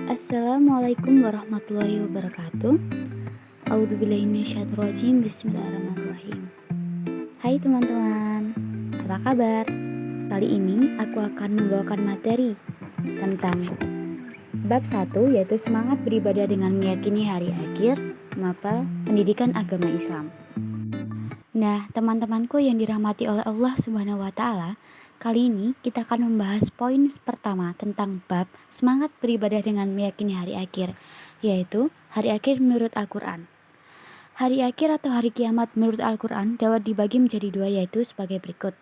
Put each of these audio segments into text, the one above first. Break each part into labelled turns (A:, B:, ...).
A: Assalamualaikum warahmatullahi wabarakatuh. A'udzubillahi minasyaitonirrajim. Bismillahirrahmanirrahim. Hai teman-teman, apa kabar? Kali ini aku akan membawakan materi tentang bab 1, yaitu semangat beribadah dengan meyakini hari akhir, mapel pendidikan agama Islam. Nah, teman-temanku yang dirahmati oleh Allah Subhanahu wa taala, kali ini kita akan membahas poin pertama tentang bab semangat beribadah dengan meyakini hari akhir, yaitu hari akhir menurut Al-Quran. Hari akhir atau hari kiamat menurut Al-Quran dapat dibagi menjadi dua, yaitu sebagai berikut.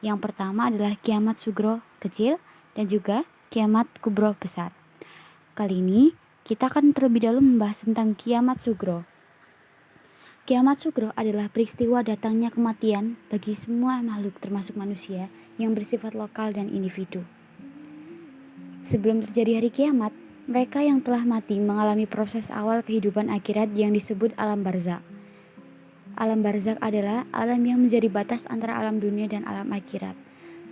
A: Yang pertama adalah kiamat sugro kecil dan juga kiamat kubro besar. Kali ini kita akan terlebih dahulu membahas tentang kiamat sugro. Kiamat sugro adalah peristiwa datangnya kematian bagi semua makhluk termasuk manusia yang bersifat lokal dan individu. Sebelum terjadi hari kiamat, mereka yang telah mati mengalami proses awal kehidupan akhirat yang disebut alam barzakh. Alam barzakh adalah alam yang menjadi batas antara alam dunia dan alam akhirat.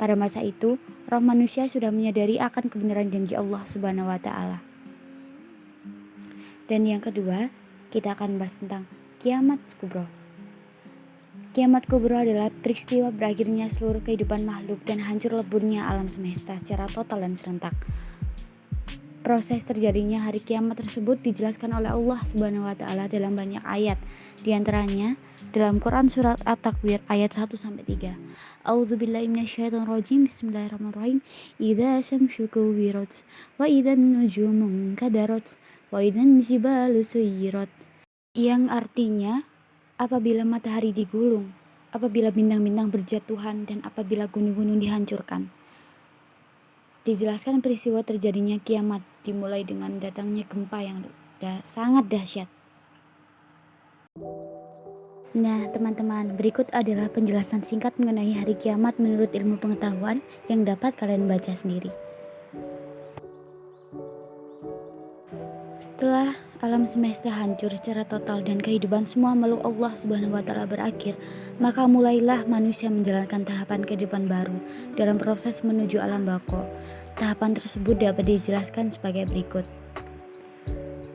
A: Pada masa itu, roh manusia sudah menyadari akan kebenaran janji Allah Subhanahu wa taala. Dan yang kedua, kita akan bahas tentang kiamat kubro. Kiamat kubro adalah peristiwa berakhirnya seluruh kehidupan makhluk dan hancur leburnya alam semesta secara total dan serentak. Proses terjadinya hari kiamat tersebut dijelaskan oleh Allah Subhanahu wa taala dalam banyak ayat, di antaranya dalam Quran surat At-Takwir ayat 1-3. A'udzubillahi minasyaitonirrajim. Bismillahirrahmanirrahim. Idza syamsu kuwirat wa idzan nujumu kadarat wa idzan jibalu suyirat. Yang artinya, apabila matahari digulung, apabila bintang-bintang berjatuhan, dan apabila gunung-gunung dihancurkan. Dijelaskan peristiwa terjadinya kiamat dimulai dengan datangnya gempa yang sangat dahsyat. Nah teman-teman, berikut adalah penjelasan singkat mengenai hari kiamat menurut ilmu pengetahuan yang dapat kalian baca sendiri. Setelah alam semesta hancur secara total dan kehidupan semua makhluk Allah Subhanahu wa taala berakhir, maka mulailah manusia menjalankan tahapan kehidupan baru dalam proses menuju alam baqo. Tahapan tersebut dapat dijelaskan sebagai berikut.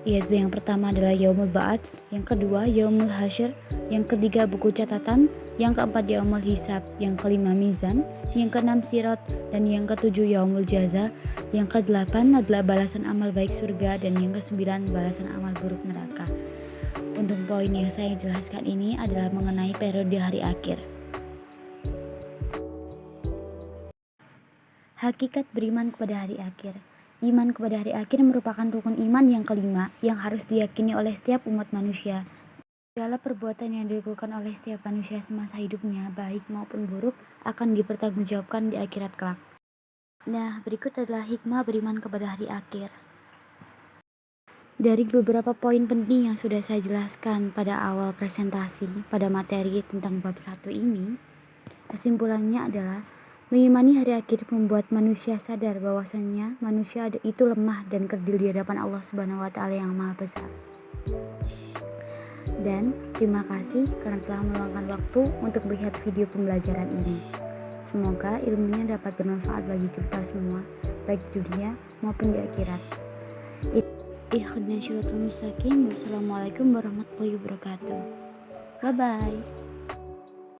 A: Yaitu yang pertama adalah Yaumul Ba'ats, yang kedua Yaumul Hasyr, yang ketiga buku catatan, yang keempat Yaumul Hisab, yang kelima Mizan, yang keenam Sirat, dan yang ketujuh Yaumul Jaza, yang kedelapan adalah balasan amal baik surga, dan yang kesembilan balasan amal buruk neraka. Untuk poin yang saya jelaskan ini adalah mengenai periode hari akhir. Hakikat beriman kepada hari akhir. Iman kepada hari akhir merupakan rukun iman yang kelima yang harus diyakini oleh setiap umat manusia. Segala perbuatan yang dilakukan oleh setiap manusia semasa hidupnya, baik maupun buruk, akan dipertanggungjawabkan di akhirat kelak. Nah, berikut adalah hikmah beriman kepada hari akhir. Dari beberapa poin penting yang sudah saya jelaskan pada awal presentasi pada materi tentang bab 1 ini, kesimpulannya adalah mengimani hari akhir membuat manusia sadar bahwasannya manusia itu lemah dan kerdil di hadapan Allah Subhanahu wa taala yang Maha Besar. Dan terima kasih karena telah meluangkan waktu untuk melihat video pembelajaran ini. Semoga ilmunya dapat bermanfaat bagi kita semua, baik di dunia maupun di akhirat. Ikhlas syaratul mustaqim. Wassalamualaikum warahmatullahi wabarakatuh. Bye bye.